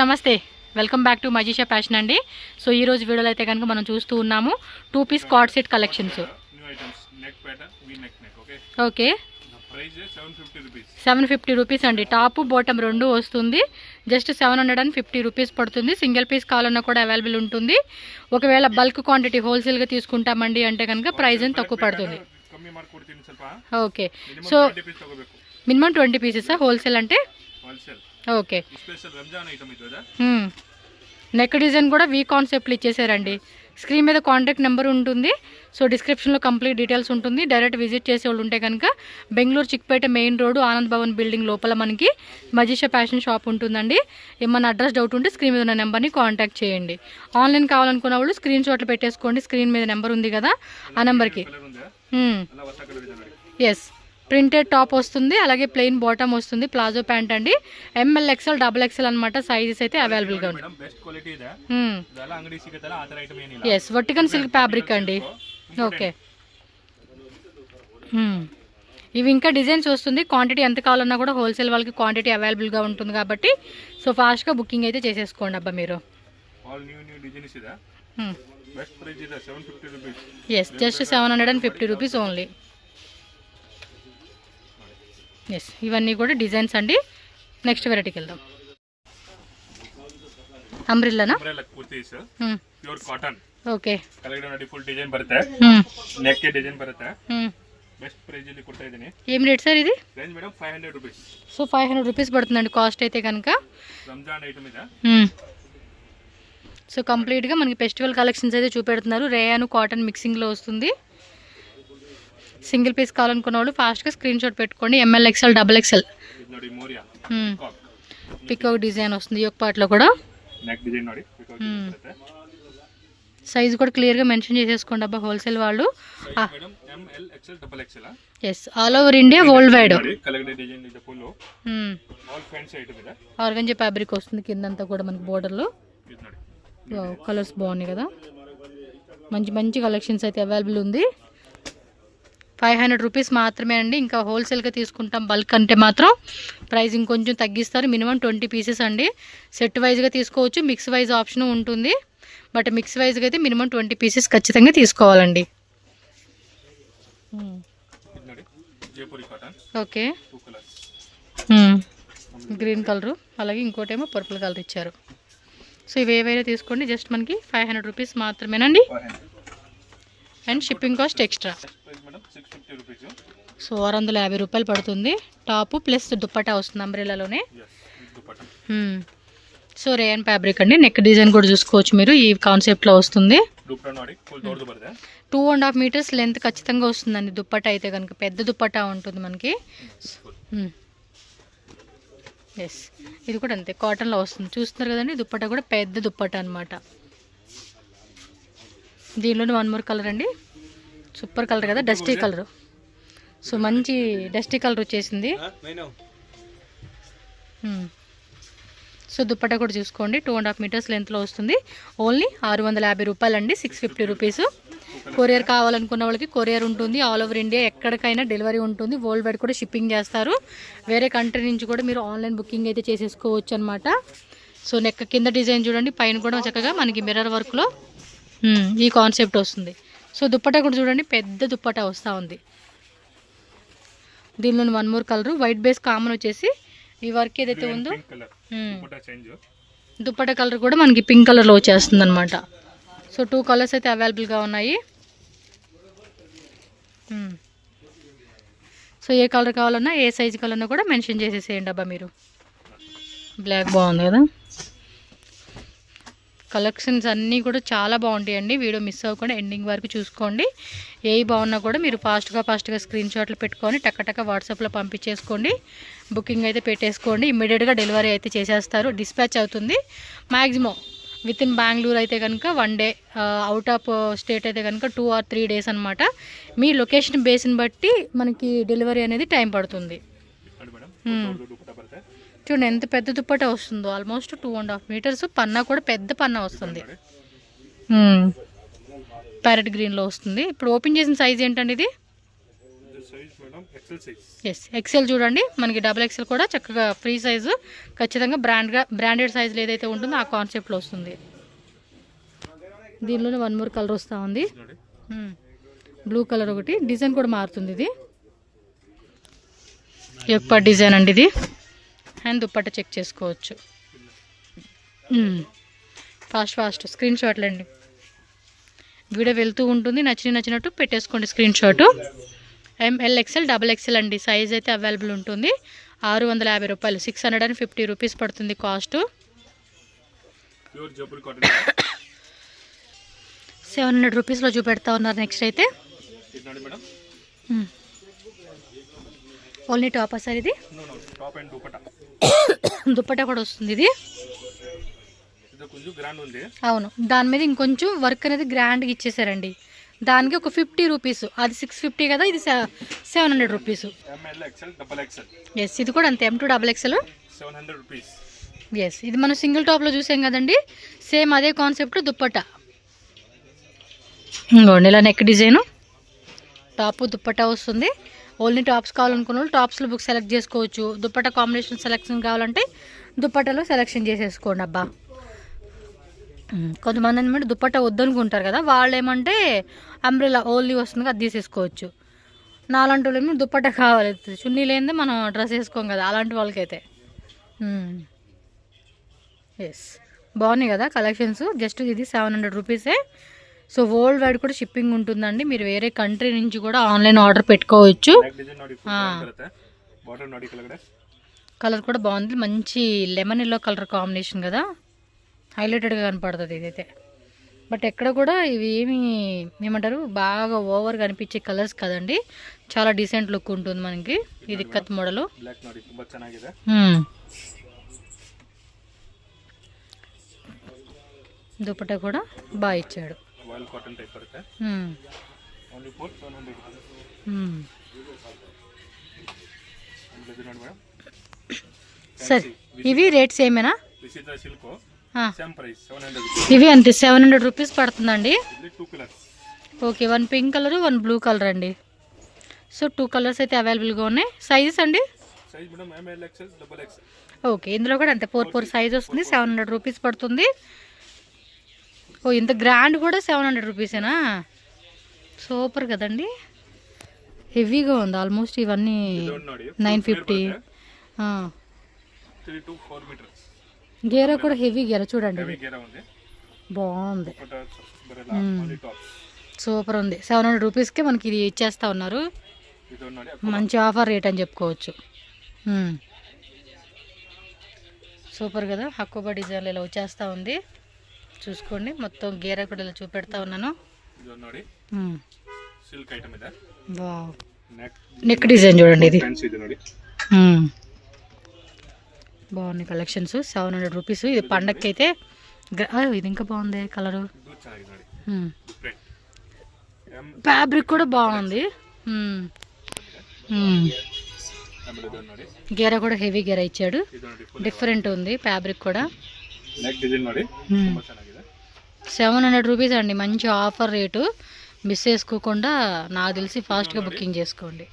నమస్తే, welcome back to Majisha fashion అండి. So ఈ రోజు వీడియోలో అయితే కనుక మనం చూస్తూ ఉన్నాము 2 piece cord set collections. Okay, 750 rupees అండి. టాప్ బాటమ్ రెండు వస్తుంది. జస్ట్ 750 రూపీస్ పడుతుంది. సింగిల్ పీస్ కావాలన్నా కూడా అవైలబుల్ ఉంటుంది. ఒకవేళ బల్క్ క్వాంటిటీ హోల్సేల్గా తీసుకుంటామండి అంటే కనుక ప్రైస్ అని తక్కువ పడుతుంది. Okay, so minimum 20 pieces wholesale అంటే. ఓకే, నెక్ డిజైన్ కూడా వీ కాన్సెప్ట్లు ఇచ్చేసారండి. స్క్రీన్ మీద కాంటాక్ట్ నెంబర్ ఉంటుంది. సో డిస్క్రిప్షన్లో కంప్లీట్ డీటెయిల్స్ ఉంటుంది. డైరెక్ట్ విజిట్ చేసే వాళ్ళు ఉంటే కనుక Bengaluru Chickpet main road Anand Bhavan building లోపల మనకి మజీషా ఫ్యాషన్ షాప్ ఉంటుందండి. ఏమన్నా అడ్రస్ డౌట్ ఉంటే స్క్రీన్ మీద ఉన్న నెంబర్ని కాంటాక్ట్ చేయండి. ఆన్లైన్ కావాలనుకున్న వాళ్ళు స్క్రీన్ షాట్లు పెట్టేసుకోండి. స్క్రీన్ మీద నెంబర్ ఉంది కదా, ఆ నెంబర్కి. ఎస్, ప్రింటెడ్ టాప్ వస్తుంది, అలాగే ప్లెయిన్ బాటమ్ వస్తుంది. ప్లాజో ప్యాంట్ అండి. ఎంఎల్ ఎక్స్ఎల్ డబుల్ ఎక్స్ఎల్ అనమాట. సైజెస్ అయితే అవైలబుల్గా ఉంది. ఎస్, వర్టికన్ సిల్క్ ఫ్యాబ్రిక్ అండి. ఓకే, ఇవి ఇంకా డిజైన్స్ వస్తుంది. క్వాంటిటీ ఎంత కావాలన్నా కూడా హోల్సేల్ వాళ్ళకి క్వాంటిటీ అవైలబుల్గా ఉంటుంది కాబట్టి సో ఫాస్ట్గా బుకింగ్ అయితే చేసేసుకోండి అబ్బా మీరు. Yes, just 750 rupees only. Yes, ఇవన్నీ కూడా డిజైన్స్ అండి. నెక్స్ట్ వెరైటీకి వెళ్దాం. అంబ్రిల్లానా? Pure cotton. ಓಕೆ, ಕೆಳಗಡೆ ಫುಲ್ ಡಿಸೈನ್ ಬರುತ್ತೆ. ನೆಕ್ ಗೆ ಡಿಸೈನ್ ಬರುತ್ತೆ. ಬೆಸ್ಟ್ ಪ್ರೈಸ್ ಅಲ್ಲಿ ಕೊಡ್ತಾ ಇದೀನಿ. ఏం రేట్ సార్ ఇది? Range madam 500 rupees. So 500 rupees పడుతుందండి కాస్ట్ అయితే కనుక. రంజాన్ ఐటమ్ ఇది. సో కంప్లీట్గా మనకి ఫెస్టివల్ కలెక్షన్స్ అయితే చూపెడుతున్నారు. రేయాను కాటన్ మిక్సింగ్లో వస్తుంది. సింగిల్ పీస్ కావాలనుకున్న వాళ్ళు ఫాస్ట్గా స్క్రీన్ షాట్ పెట్టుకోండి. M L XL double XL peacock design వస్తుంది. ఈ యొక్క పార్ట్లో కూడా సైజ్ కూడా క్లియర్గా మెన్షన్ చేసేసుకోండి అబ్బా హోల్సేల్ వాళ్ళు. Yes, all over India worldwide. Organza fabric వస్తుంది కిందంతా కూడా మనకి బోర్డర్లో. కలర్స్ బాగున్నాయి కదా, మంచి మంచి కలెక్షన్స్ అయితే అవైలబుల్ ఉంది. 500 రూపీస్ మాత్రమే అండి. ఇంకా హోల్సేల్గా తీసుకుంటాం బల్క్ అంటే మాత్రం ప్రైస్ ఇంకొంచెం తగ్గిస్తారు. మినిమం 20 పీసెస్ అండి. సెట్ వైజ్గా తీసుకోవచ్చు, మిక్స్ వైజ్ ఆప్షన్ ఉంటుంది. బట్ మిక్స్ వైజ్గా అయితే మినిమం 20 పీసెస్ ఖచ్చితంగా తీసుకోవాలండి. ఓకే, గ్రీన్ కలరు, అలాగే ఇంకోటేమో పర్పుల్ కలర్ ఇచ్చారు. సో ఇవి ఏవైనా తీసుకోండి. జస్ట్ మనకి 500 రూపీస్ మాత్రమేనండి. And shipping cost extra. So 650 రూపాయలు పడుతుంది. టాపు ప్లస్ దుప్పటా వస్తుంది అంబ్రెల్లాలోనే. సో రేయన్ ఫ్యాబ్రిక్ అండి. నెక్ డిజైన్ కూడా చూసుకోవచ్చు మీరు. ఈ కాన్సెప్ట్లో వస్తుంది. 2.5 మీటర్స్ లెంత్ ఖచ్చితంగా వస్తుందండి దుప్పటా అయితే కనుక. పెద్ద దుప్పటా ఉంటుంది మనకి. ఎస్, ఇది కూడా అంతే కాటన్లో వస్తుంది. చూస్తున్నారు కదండి, దుప్పటా కూడా పెద్ద దుప్పటా అనమాట. దీనిలోనే వన్ మోర్ కలర్ అండి. సూపర్ కలర్ కదా, డస్టీ కలర్. సో మంచి డస్టీ కలర్ వచ్చేసింది. సో దుప్పటా కూడా చూసుకోండి. 2.5 మీటర్స్ లెంత్లో వస్తుంది. ఓన్లీ 650 రూపాయలు అండి. 650 రూపీస్. కొరియర్ కావాలనుకున్న వాళ్ళకి కొరియర్ ఉంటుంది. ఆల్ ఓవర్ ఇండియా ఎక్కడికైనా డెలివరీ ఉంటుంది. వరల్డ్ వైడ్ కూడా షిప్పింగ్ చేస్తారు. వేరే కంట్రీ నుంచి కూడా మీరు ఆన్లైన్ బుకింగ్ అయితే చేసేసుకోవచ్చు అనమాట. సో నెక్ కింద డిజైన్ చూడండి, పైన కూడా చక్కగా మనకి మిర్రర్ వర్క్లో ఈ కాన్సెప్ట్ వస్తుంది. సో దుప్పటా కూడా చూడండి, పెద్ద దుప్పటా వస్తూ ఉంది. దీనిలో one more colour white base common వచ్చేసి ఈ వర్క్ ఏదైతే ఉందో దుప్పటా కలర్ కూడా మనకి పింక్ కలర్లో వచ్చేస్తుంది అనమాట. సో 2 కలర్స్ అయితే అవైలబుల్గా ఉన్నాయి. సో ఏ కలర్ కావాలన్నా ఏ సైజు కావాలన్నా కూడా మెన్షన్ చేసేసేయండి అబ్బా మీరు. బ్లాక్ బాగుంది కదా. కలెక్షన్స్ అన్నీ కూడా చాలా బాగుంటాయండి. వీడియో మిస్ అవ్వకుండా ఎండింగ్ వరకు చూసుకోండి. ఏవి బాగున్నా కూడా మీరు ఫాస్ట్గా స్క్రీన్ షాట్లు పెట్టుకొని టక్క వాట్సాప్లో పంపించేసుకోండి. బుకింగ్ అయితే పెట్టేసుకోండి. ఇమ్మీడియట్గా డెలివరీ అయితే చేసేస్తారు. డిస్పాచ్ అవుతుంది మ్యాక్సిమం విత్ ఇన్ బెంగళూరు అయితే కనుక 1 డే, అవుట్ ఆఫ్ స్టేట్ అయితే కనుక 2 or 3 డేస్ అనమాట. మీ లొకేషన్ బేస్ని బట్టి మనకి డెలివరీ అనేది టైం పడుతుంది. చూడండి ఎంత పెద్ద దుప్పటా వస్తుందో, ఆల్మోస్ట్ 2.5 మీటర్స్. పన్నా కూడా పెద్ద పన్నా వస్తుంది. ప్యారెట్ గ్రీన్లో వస్తుంది. ఇప్పుడు ఓపెన్ చేసిన సైజ్ ఏంటండి ఇది? Madam XL size. Yes XL చూడండి, మనకి డబుల్ ఎక్సెల్ కూడా చక్కగా ఫ్రీ సైజు, ఖచ్చితంగా బ్రాండెడ్ సైజులో ఏదైతే ఉంటుందో ఆ కాన్సెప్ట్లో వస్తుంది. దీనిలోనే 1 మోర్ కలర్ వస్తూ ఉంది, బ్లూ కలర్ ఒకటి. డిజైన్ కూడా మారుతుంది. ఇది యొక్క డిజైన్ అండి ఇది. అండ్ దుప్పట్ట చెక్ చేసుకోవచ్చు. ఫాస్ట్ స్క్రీన్ షాట్లు అండి, వీడియో వెళ్తూ ఉంటుంది. నచ్చినట్టు పెట్టేసుకోండి screenshot. ML XL double XL అండి, సైజ్ అయితే అవైలబుల్ ఉంటుంది. 650 రూపాయలు, 650 రూపీస్ పడుతుంది కాస్ట్. 700 రూపీస్లో చూపెడతా ఉన్నారు. నెక్స్ట్ అయితే ఓన్లీ టాప్ సార్ ఇది. దుప్పట్టా కూడా వస్తుంది ఇది. అవును, దాని మీద ఇంకొంచెం వర్క్ అనేది గ్రాండ్గా ఇచ్చేసారండి. దానికి ఒక 50 రూపీస్, అది 650 కదా, ఇది 700 రూపీస్. ఎస్ ఇది కూడా అంతే, M2 double XL 700 rupees. Yes ఇది మనం సింగిల్ టాప్లో చూసాం కదండి, సేమ్ అదే కాన్సెప్ట్. దుప్పట్టా ఇంకోండి ఇలా నెక్ డిజైను, టాపు దుప్పట్టా వస్తుంది. ఓన్లీ టాప్స్ కావాలనుకున్న వాళ్ళు టాప్స్లో బుక్ సెలెక్ట్ చేసుకోవచ్చు. దుప్పట్టా కాంబినేషన్ సెలెక్షన్ కావాలంటే దుప్పట్టాలో సెలెక్షన్ చేసేసుకోండి. అబ్బా కొంతమంది అనమాట దుప్పట్టా వద్దనుకుంటారు కదా, వాళ్ళు ఏమంటే అంబ్రెలా ఓన్లీ వస్తుంది అది తీసేసుకోవచ్చు. నాలాంటి వాళ్ళు ఏమో దుప్పట్టా కావాలి, చున్నీ లేనిదే మనం డ్రెస్ వేసుకోం కదా, అలాంటి వాళ్ళకైతే. ఎస్ బాగున్నాయి కదా కలెక్షన్స్. జస్ట్ ఇది 700 రూపీసే. సో వరల్డ్ వైడ్ కూడా షిప్పింగ్ ఉంటుందండి. మీరు వేరే కంట్రీ నుంచి కూడా ఆన్లైన్ ఆర్డర్ పెట్టుకోవచ్చు. కలర్ కూడా బాగుంది, మంచి లెమన్ ఎల్లో కలర్ కాంబినేషన్ కదా, హైలైటెడ్గా కనపడుతుంది ఇదైతే. బట్ ఎక్కడ కూడా ఇవి ఏమంటారు బాగా ఓవర్గా అనిపించే కలర్స్ కదండి, చాలా డీసెంట్ లుక్ ఉంటుంది మనకి. ఇది కత్ మోడలు. దుపట్టా కూడా బాగా ఇచ్చాడు. సరే ఇవి రేట్స్ ఏమైనా ఇవి అంతే 700 రూపీస్ పడుతుందండి. Okay, 1 pink colour 1 blue colour అండి. సో 2 కలర్స్ అయితే అవైలబుల్గా ఉన్నాయి. సైజెస్ అండి ఓకే, ఇందులో కూడా అంతే 4 సైజ్ వస్తుంది. 700 రూపీస్ పడుతుంది. ఓ ఇంత గ్రాండ్ కూడా 700 రూపీసేనా, సూపర్ కదండి. హెవీగా ఉంది ఆల్మోస్ట్. ఇవన్నీ 950. గేరా కూడా హెవీ గేరా చూడండి, బాగుంది, సూపర్ ఉంది. 700 రూపీస్కే మనకి ఇది ఇచ్చేస్తా ఉన్నారు. మంచి ఆఫర్ రేట్ అని చెప్పుకోవచ్చు. సూపర్ కదా, హక్కుబా డిజైన్ ఇలా వచ్చేస్తూ ఉంది. చూసుకోండి, మొత్తం గేరా కూడా ఇలా చూపెడతా ఉన్నాను. నెక్ డిజైన్ చూడండి, ఇది బాగున్నాయి కలెక్షన్స్. 700 రూపీస్. ఇది పండగకి అయితే ఇది ఇంకా బాగుంది కలరు. ఫ్యాబ్రిక్ కూడా బాగుంది. గేరా కూడా హెవీ గేరా ఇచ్చాడు, డిఫరెంట్ ఉంది ఫ్యాబ్రిక్ కూడా. 700 రూపీస్ అండి, మంచి ఆఫర్ రేటు. మిస్ చేసుకోకుండా నాకు తెలిసి ఫాస్ట్గా బుకింగ్ చేసుకోండి.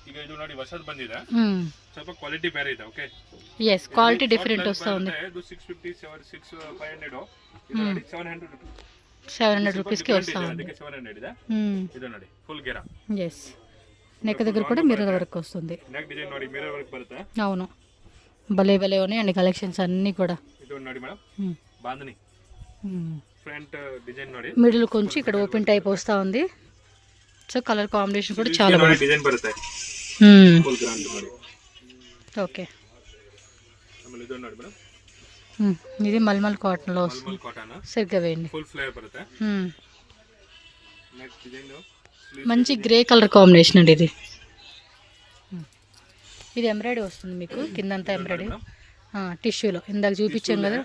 ఎస్ క్వాలిటీ డిఫరెంట్ వస్తూ ఉంది. 700 రూపీస్కి వస్తూ ఉంది. ఎస్ నెక్ దగ్గర కూడా మిర్రర్ వర్క్ వస్తుంది. అవును, భలే భలే ఉన్నాయండి కలెక్షన్స్ అన్నీ కూడా. మిడిల్ కొంచెం ఇక్కడ ఓపెన్ టైప్ వస్తూ ఉంది. సో కలర్ కాంబినేషన్ కూడా చాలా బాగుంది. ఓకే, ఇది మల్మల్ కాటన్లో వస్తుంది. సరిగ్గా వేయండి. మంచి గ్రే కలర్ కాంబినేషన్ అండి ఇది. ఇది ఎంబ్రాయిడరీ వస్తుంది మీకు, కిందంతా ఎంబ్రాయిడరీ టిష్యూలో. ఇందాక చూపించాం కదా,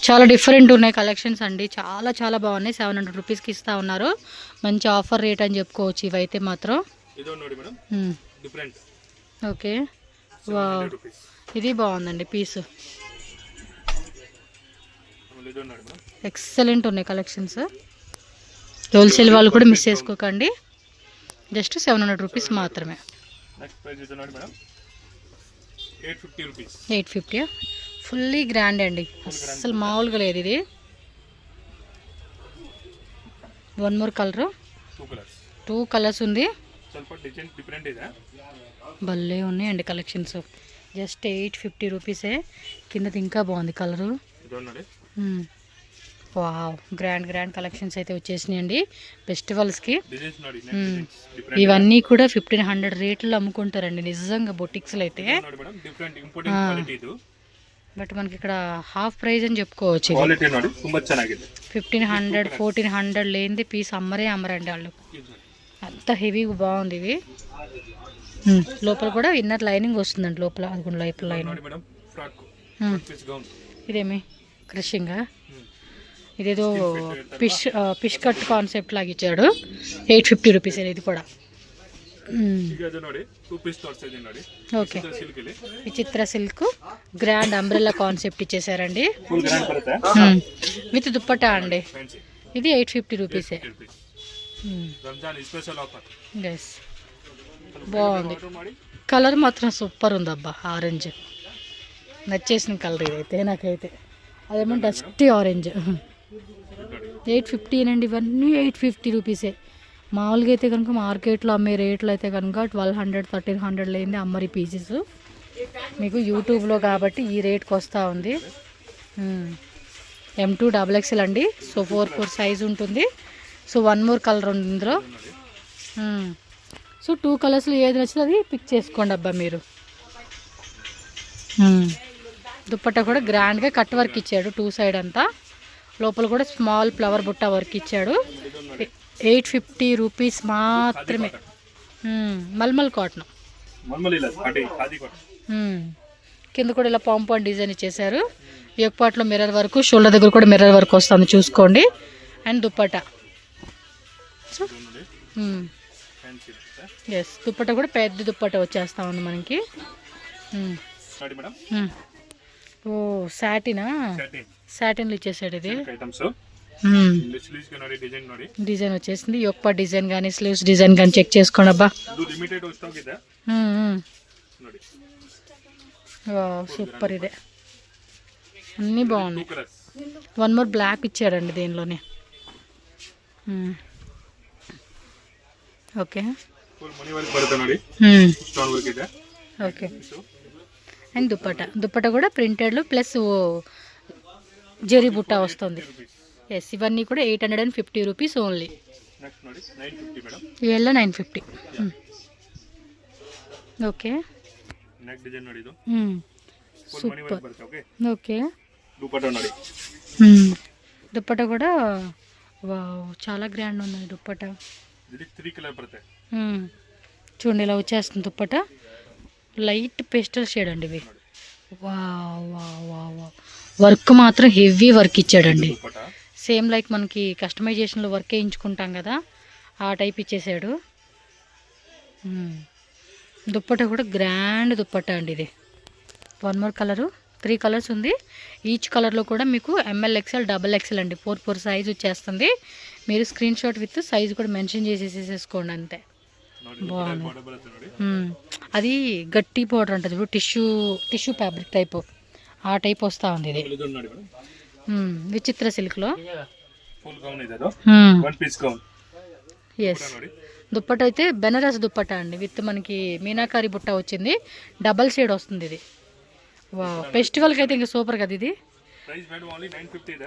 చాలా డిఫరెంట్ ఉన్నాయి కలెక్షన్స్ అండి. చాలా చాలా బాగున్నాయి. 700 రూపీస్కి ఇస్తా ఉన్నారు. మంచి ఆఫర్ రేట్ అని చెప్పుకోవచ్చు ఇవైతే మాత్రం. ఓకే, ఇది బాగుందండి పీస్, ఎక్సలెంట్ ఉన్నాయి కలెక్షన్స్. హోల్సేల్ వాళ్ళు కూడా మిస్ చేసుకోకండి. జస్ట్ 700 రూపీస్ మాత్రమే. నెక్స్ట్ ప్రైస్ ఇది ನೋಡಿ మేడం 850 రూపీస్. 850 ఫుల్లీ గ్రాండ్ అండి, అసలు మామూలుగా లేదు ఇది. వన్ మోర్ కలర్, 2 కలర్స్ ఉంది. ಸ್ವಲ್ಪ డిజైన్ డిఫరెంట్ ಇದೆ. భలే ఉన్నాయండి కలెక్షన్స్. జస్ట్ 850 రూపీసే. కిందది ఇంకా బాగుంది కలరు. ఇది ನೋಡಿ. వావ్, గ్రాండ్ కలెక్షన్స్ అయితే వచ్చేసినాయండి ఫెస్టివల్స్కి. డిజైన్స్ ನೋಡಿ. ఇవన్నీ కూడా 1500 రేట్లు అమ్ముకుంటారండి నిజంగా బొటిక్స్లో అయితే. ನೋಡಿ ಮೇಡಂ, ಡಿಫರೆಂಟ್ ಇಂಪೋರ್ಟೆಡ್ ಕ್ವಾಲಿಟಿ ಇದು. బట్ మనకి ఇక్కడ హాఫ్ ప్రైస్ అని చెప్పుకోవచ్చు. క్వాలిటీ ನೋಡಿ ತುಂಬಾ ಚೆನ್ನಾಗಿದೆ. 1500 1400 లేనిది పీస్ అమ్మరండి వాళ్ళు, అంత హెవీగా బాగుంది ఇవి. లోపల కూడా ఇన్నర్ లైనింగ్ వస్తుందండి లోపల, అది కూడా లైనింగ్. ನೋಡಿ ಮೇಡಂ, ಫ್ರಾಕ್ పీస్ గౌన్. ఇదేమి క్రషింగా, ఇదేదో ఫిష్ కట్ కాన్సెప్ట్ లాగా ఇచ్చాడు. 850 రూపీస్ ఇది కూడా. ಈಗ ಅದು ನೋಡಿ 2 ಪೀಸ್ ತೋರಿಸ್ತಾ ಇದೀನಿ ನೋಡಿ. ఓకే, ಸಿಲ್ಕ್ ಇಲ್ಲಿ Vichitra silk grand umbrella concept ఇచ్చేసారండి. ఫుల్ గ్రాండ్ ಬರುತ್ತೆ విత్ దుప్పట్టా అండి. ಫ್ಯಾನ್ಸಿ. ఇది 850 రూపీసే. Ramzan special offer. ఎస్, బాగుంది. ఆర్డర్ ಮಾಡಿ. కలర్ మాత్రం సూపర్ ఉందబ్బా, ఆరెంజ్ నచ్చేసిన కలర్ ఇదైతే నాకైతే. అదేమో డస్టీ ఆరెంజ్. 850 అండి, ఇవన్నీ 850 రూపీసే. మామూలుగా అయితే కనుక మార్కెట్లో అమ్మే రేట్లు అయితే కనుక 1200 1300 లేనిది అమ్మరి పీసెస్. మీకు యూట్యూబ్లో కాబట్టి ఈ రేట్కి వస్తూ ఉంది. M2 XXL అండి. సో 4 సైజ్ ఉంటుంది. సో 1 మోర్ కలర్ ఉంది ఇందులో. సో 2 కలర్స్లో ఏది నచ్చితే అది పిక్ చేసుకోండి అబ్బా మీరు. దుప్పట్టా కూడా గ్రాండ్గా కట్ వర్క్ ఇచ్చాడు 2 సైడ్ అంతా. లోపల కూడా స్మాల్ ఫ్లవర్ బుట్ట వర్క్ ఇచ్చాడు. 850 రూపీస్ మాత్రమే. మల్మల్ కాటన్. కింద కూడా ఇలా పాంపాన్ డిజైన్ ఇచ్చేసారు. ఎక్పాట్లో మిర్రర్ వర్క్, షోల్డర్ దగ్గర కూడా మిర్రర్ వర్క్ వస్తుంది చూసుకోండి. And dupatta. So yes, dupatta కూడా పెద్ద దుప్పట్టా వచ్చేస్తా ఉంది మనకి. ఓ సాటినా, సాటిన్లు ఇచ్చేసాడు ఇది. డిజైన్ వచ్చేసింది. యొక్క డిజైన్ కానీ స్లీవ్స్ డిజైన్ కానీ చెక్ చేసుకోండి అబ్బా. సూపర్, ఇదే అన్నీ బాగున్నాయి. 1 మోర్ బ్లాక్ ఇచ్చాడండి దీనిలోనే. Okay okay. అండ్ దుప్పట్టా కూడా ప్రింటెడ్లు ప్లస్ జరీ బుట్ట వస్తుంది. ఎస్, ఇవన్నీ కూడా 850 రూపీస్ ఓన్లీ. ఇవెಲ್ಲ 950. Okay, super. ఓకే, దుప్పట్టా కూడా వావ్, చాలా గ్రాండ్ ఉంది దుప్పట్టా. చూడండి ఇలా వచ్చేస్తుంది దుప్పట్టా. లైట్ పేస్టల్ షేడ్ అండి ఇవి. Wow wow wow wow, work మాత్రం హెవీ వర్క్ ఇచ్చాడండి. సేమ్ లైక్ మనకి కస్టమైజేషన్లో వర్క్ వేయించుకుంటాం కదా, ఆ టైప్ ఇచ్చేసాడు. దుప్పట్టా కూడా గ్రాండ్ దుప్పట్టా అండి ఇది. 1 మోర్ కలరు, 3 కలర్స్ ఉంది. ఈచ్ కలర్లో కూడా మీకు ML XL XXL అండి, 4 సైజ్ వచ్చేస్తుంది. మీరు స్క్రీన్ షాట్ విత్ సైజ్ కూడా మెన్షన్ చేసేసేసుకోండి అంతే. బాగుంది. అది గట్టి పౌడర్ అంటది ఇప్పుడు, టిష్యూ ఫ్యాబ్రిక్ టైప్, ఆ టైప్ వస్తూ ఉంది ఇది. విచిత్ర సిల్క్లో. ఎస్, దుప్పట అయితే బెనారస్ దుప్పట అండి, విత్ మనకి మీనాకారి బుట్ట వచ్చింది. డబల్ షేడ్ వస్తుంది ఇది. వా, ఫెస్టివల్కి అయితే ఇంకా సూపర్ కదా ఇది.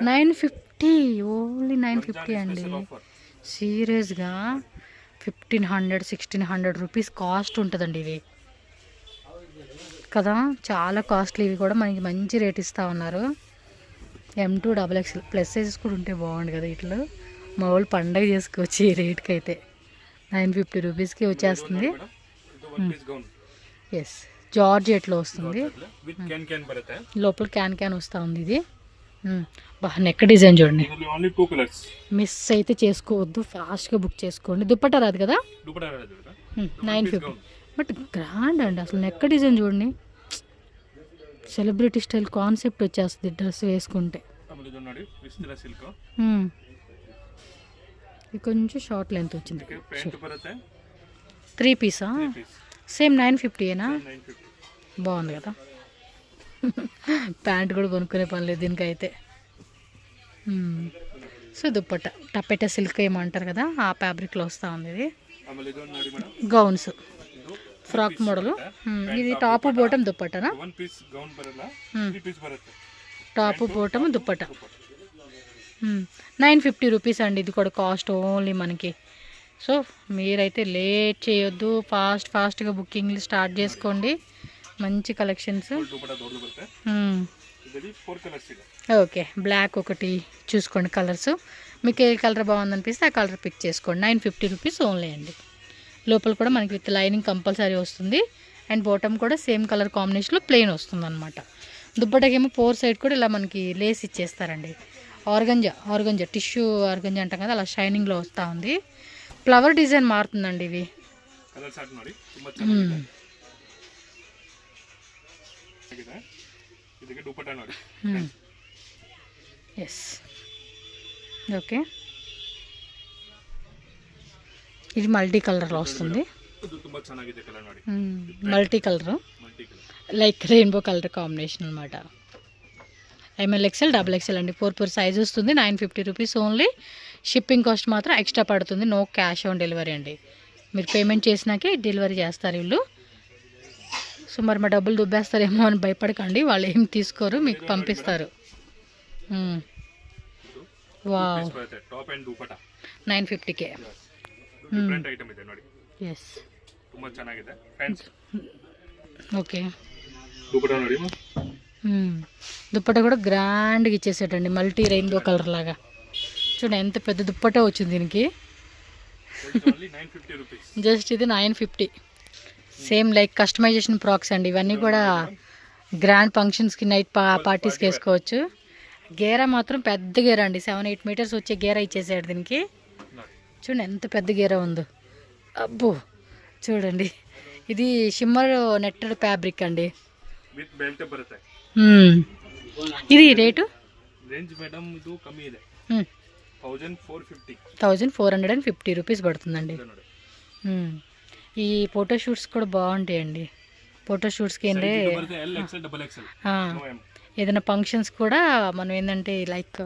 950, ఓన్లీ 950 అండి. సీరియస్గా 1500 1600 రూపీస్ కాస్ట్ ఉంటుందండి ఇవి కదా, చాలా కాస్ట్లీ. ఇవి కూడా మనకి మంచి రేట్ ఇస్తూ ఉన్నారు. M2 XXL ప్లస్ సైజెస్ కూడా ఉంటే బాగుండు కదా. ఇట్లా మా వాళ్ళు పండగ చేసుకోవచ్చు ఈ రేట్కి అయితే. 950 రూపీస్కి వచ్చేస్తుంది. ఎస్, జార్జెట్లో వస్తుంది. లోపల క్యాన్ వస్తూ ఉంది ఇది. బాగా నెక్ డిజైన్ చూడండి. మిస్ అయితే చేసుకోవద్దు, ఫాస్ట్గా బుక్ చేసుకోండి. దుప్పట్టా రాదు కదా. 950, బట్ గ్రాండ్ అండి అసలు. నెక్ డిజైన్ చూడండి, సెలబ్రిటీ స్టైల్ కాన్సెప్ట్ వచ్చేస్తుంది డ్రెస్ వేసుకుంటే. ఇది కొంచెం షార్ట్ లెంత్ వచ్చింది. 3 పీసా? 3 piece same 950ఏనా? 950. బాగుంది కదా. ప్యాంట్ కూడా కొనుక్కునే పని లేదు దీనికైతే. సో దుప్పట్ట టపెటా సిల్క్ ఏమంటారు కదా, ఆ ఫ్యాబ్రిక్లో వస్తూ ఉంది ఇది. ಆಮೇಲೆ ಇದು ನೋಡಿ ಮೇಡಮ್, గౌన్స్ ఫ్రాక్ మోడలు. ఇది టాపు బోటం దుప్పట్టనా? 1 పీస్ గౌన్ ಬರಲ್ಲ, 3 పీస్ ಬರುತ್ತೆ. టాపు బోటం దుప్పట్ట 950 రూపీస్ అండి. ఇది కూడా కాస్ట్ ఓన్లీ మనకి. సో మీరైతే లేట్ చేయొద్దు, ఫాస్ట్గా బుకింగ్లు స్టార్ట్ చేసుకోండి. మంచి కలెక్షన్స్. ದುಪ್ಪಟ್ಟ ದೊಡ್ಡದು ಬರುತ್ತೆ. ಇದರಲ್ಲಿ 4 ಕಲರ್ಸ್ ಇದೆ. ఓకే, బ్లాక్ ఒకటి చూసుకోండి కలర్స్. మీకు ఏ కలర్ బాగుందనిపిస్తే ఆ కలర్ పిక్ చేసుకోండి. 950 రూపీస్ ఓన్లీ అండి. లోపల కూడా మనకి విత్ లైనింగ్ కంపల్సరీ వస్తుంది. అండ్ బాటమ్ కూడా సేమ్ కలర్ కాంబినేషన్లో ప్లెయిన్ వస్తుంది అనమాట. దుప్పటకేమో 4 సైడ్ కూడా ఇలా మనకి లేస్ ఇచ్చేస్తారండి. ఆర్గంజా టిష్యూ ఆర్గంజా అంటాం కదా, అలా షైనింగ్లో వస్తూ ఉంది. ఫ్లవర్ డిజైన్ మారుతుందండి ఇవి. ಕಲರ್ ಚಾರ್ಟ್ ನೋಡಿ, ತುಂಬಾ ಚೆನ್ನಾಗಿದೆ. ಇದಕ್ಕೆ ದುಪ್ಪಟ್ಟ ನೋಡಿ. Yes, okay. ఇది మల్టీ కలర్లో వస్తుంది. ಇದು ತುಂಬಾ ಚೆನ್ನಾಗಿದೆ ಕಲರ್ ನೋಡಿ. Multi colour multi colour, like rainbow colour combination అనమాట. ఎంఎల్ ఎక్స్ఎల్ డబుల్ ఎక్స్ఎల్ అండి. 4 సైజ్ వస్తుంది. 950 రూపీస్ ఓన్లీ. షిప్పింగ్ కాస్ట్ మాత్రం ఎక్స్ట్రా పడుతుంది. నో క్యాష్ ఆన్ డెలివరీ అండి. మీరు పేమెంట్ చేసినాకే డెలివరీ చేస్తారు వీళ్ళు. సో మరి మా డబ్బులు దుబ్బేస్తారేమో అని భయపడకండి, వాళ్ళు ఏం తీసుకోరు, మీకు పంపిస్తారు. వావ్, ಟಾಪ್ ಅಂಡ್ ದುಪ್ಪಟ್ಟ 950కే. ಡಿಫರೆಂಟ್ ಐಟಮ್ ಇದೆ ನೋಡಿ. ఎస్, ತುಂಬಾ ಚೆನ್ನಾಗಿದೆ. Fans okay. ದುಪ್ಪಟ್ಟ ನೋಡಿ. దుప్పట కూడా గ్రాండ్గా ఇచ్చేసేటండి, మల్టీ రెయిన్బో కలర్ లాగా. చూడండి ఎంత పెద్ద దుప్పట వచ్చింది దీనికి. Only 950 rupees. జస్ట్ ఇది 950. సేమ్ లైక్ కస్టమైజేషన్ ఫ్రాక్స్ అండి ఇవన్నీ కూడా. గ్రాండ్ ఫంక్షన్స్కి, నైట్ పార్టీస్కి వేసుకోవచ్చు. గేరా మాత్రం పెద్ద గేరా అండి, 7-8 మీటర్స్ వచ్చే గేరా ఇచ్చేసాడు దీనికి. చూడండి ఎంత పెద్ద గేరా ఉందో. అబ్బో చూడండి, ఇది షిమ్మర్ నెట్టెడ్ ఫ్యాబ్రిక్ అండి. ವಿತ್ ಬೆಲ್ಟ್ ಬರುತ್ತೆ. ఇది రేటు ರೇಂಜ್ ಮೇಡಮ್ ಇದು ಕಮ್ಮಿ ಇದೆ. 1450. 1450 రూపీస్ పడుతుందండి. ಇದು ನೋಡಿ. ఈ ఫోటో షూట్స్ కూడా బాగుంటాయండి. ఫోటో షూట్స్కి ఏంటంటే ಇದು ಬರುತ್ತೆ L XL double XL. No M. ఏదైనా ఫంక్షన్స్ కూడా మనం ఏంటంటే లైక్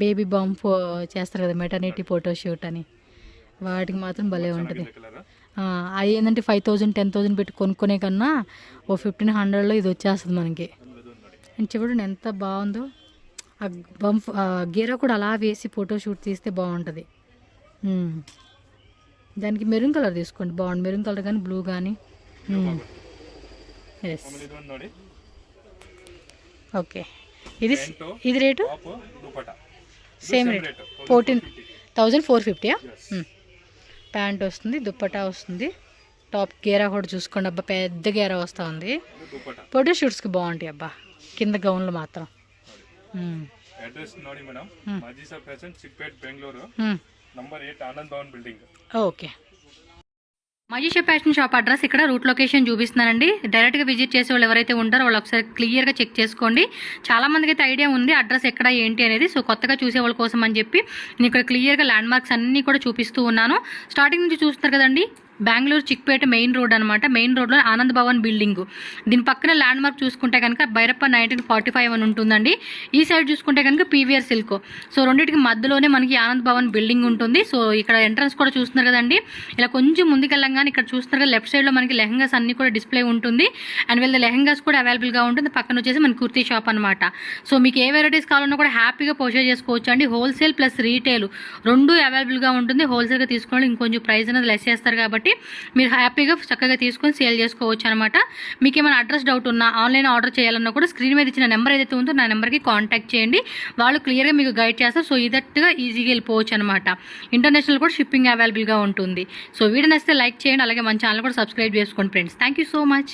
బేబీ బంప్ చేస్తారు కదా, మెటర్నిటీ ఫోటో షూట్ అని, వాటికి మాత్రం భలే ఉంటుంది. ಕಲರ್ అది ఏంటంటే 5000 10,000 పెట్టి కొనుక్కునే కన్నా ఓ 1500లో ఇది వచ్చేస్తుంది మనకి. అండ్ చూడండి ఎంత బాగుందో. ఆ బంప్ గీర కూడా అలా వేసి ఫోటో షూట్ తీస్తే బాగుంటుంది. దానికి మెరూన్ కలర్ తీసుకోండి, బాగుంది. మెరూన్ కలర్ కానీ బ్లూ కానీ. ఎస్, ಆಮೇಲೆ ಇದು ಒಂದು ನೋಡಿ. ఓకే. ఇది రేటు ಟಾಪ್ ದುಪ್ಪಟ್ಟ సేమ్ రేట్ 1450. ప్యాంట్ వస్తుంది, దుప్పటా వస్తుంది, టాప్ గేరా కూడా చూసుకోండి. అబ్బా పెద్ద గేరా వస్తూ ఉంది. ದುಪ್ಪಟ್ಟ ఫోటో షూట్స్కి బాగుంటాయి అబ్బా. కింద గౌన్లు మాత్రం. అడ్రస్ ನೋಡಿ madam, Majisa fashion, Chickpet, Bengaluru, number 8 Anand Bhavan building. Okay. Majisa fashion shop address ఇక్కడ రూట్ లొకేషన్ చూపిస్తున్నానండి. డైరెక్ట్గా విజిట్ చేసే వాళ్ళు ఎవరైతే ఉంటారో వాళ్ళు ఒకసారి క్లియర్గా చెక్ చేసుకోండి. చాలా మందికి అయితే ఐడియా ఉంది అడ్రస్ ఎక్కడ ఏంటి అనేది. సో కొత్తగా చూసే వాళ్ళ కోసం అని చెప్పి నేను ఇక్కడ క్లియర్గా ల్యాండ్ మార్క్స్ అన్నీ కూడా చూపిస్తూ ఉన్నాను. స్టార్టింగ్ నుంచి చూస్తున్నారు కదండి, బెంగళూరు చిక్పేట మెయిన్ రోడ్ అనమాట. మెయిన్ రోడ్లో ఆనంద్ భవన్ బిల్డింగ్. దీని పక్కన ల్యాండ్ మార్క్ చూసుకుంటే కనుక భైరప్ప 1945 అని ఉంటుందండి. ఈ సైడ్ చూసుకుంటే కనుక పీవీఆర్ సిల్క్. సో రెండింటికి మధ్యలోనే మనకి ఆనంద్ భవన్ బిల్డింగ్ ఉంటుంది. సో ఇక్కడ ఎంట్రన్స్ కూడా చూస్తున్నారు కదండి. ఇలా కొంచెం ముందుకెళ్ళంగానే ఇక్కడ చూస్తున్నారు కదా, లెఫ్ట్ సైడ్లో మనకి లెహంగాస్ అన్ని కూడా డిస్ప్లే ఉంటుంది. అండ్ వీళ్ళ లెహంగాస్ కూడా అవైలబుల్గా ఉంటుంది. పక్కన వచ్చేసి మన కుర్తీ షాప్ అనమాట. సో మీకు ఏ వెరైటీస్ కావాలన్నా కూడా హ్యాపీగా పర్చేజ్ చేసుకోవచ్చు అండి. హోల్సేల్ ప్లస్ రీటైల్ రెండు అవైలబుల్గా ఉంటుంది. హోల్సేల్గా తీసుకోవాలి, ఇంకొంచెం ప్రైస్ అనేది లెస్ చేస్తారు కాబట్టి మీరు హ్యాపీగా చక్కగా తీసుకొని సేల్ చేసుకోవచ్చు అనమాట. మీకు ఏమైనా అడ్రస్ డౌట్ ఉన్నా, ఆన్లైన్ ఆర్డర్ చేయాలన్నా కూడా స్క్రీన్ మీద ఇచ్చిన నెంబర్ ఏదైతే ఉందో నా నెంబర్కి కాంటాక్ట్ చేయండి. వాళ్ళు క్లియర్గా మీకు గైడ్ చేస్తారు. సో ఇదట్టుగా ఈజీగా వెళ్ళిపోవచ్చు అనమాట. ఇంటర్నేషనల్ కూడా షిప్పింగ్ అవైలబుల్గా ఉంటుంది. సో వీడియో నచ్చితే లైక్ చేయండి, అలాగే మన ఛానల్ కూడా సబ్స్క్రైబ్ చేసుకోండి friends. Thank you so much.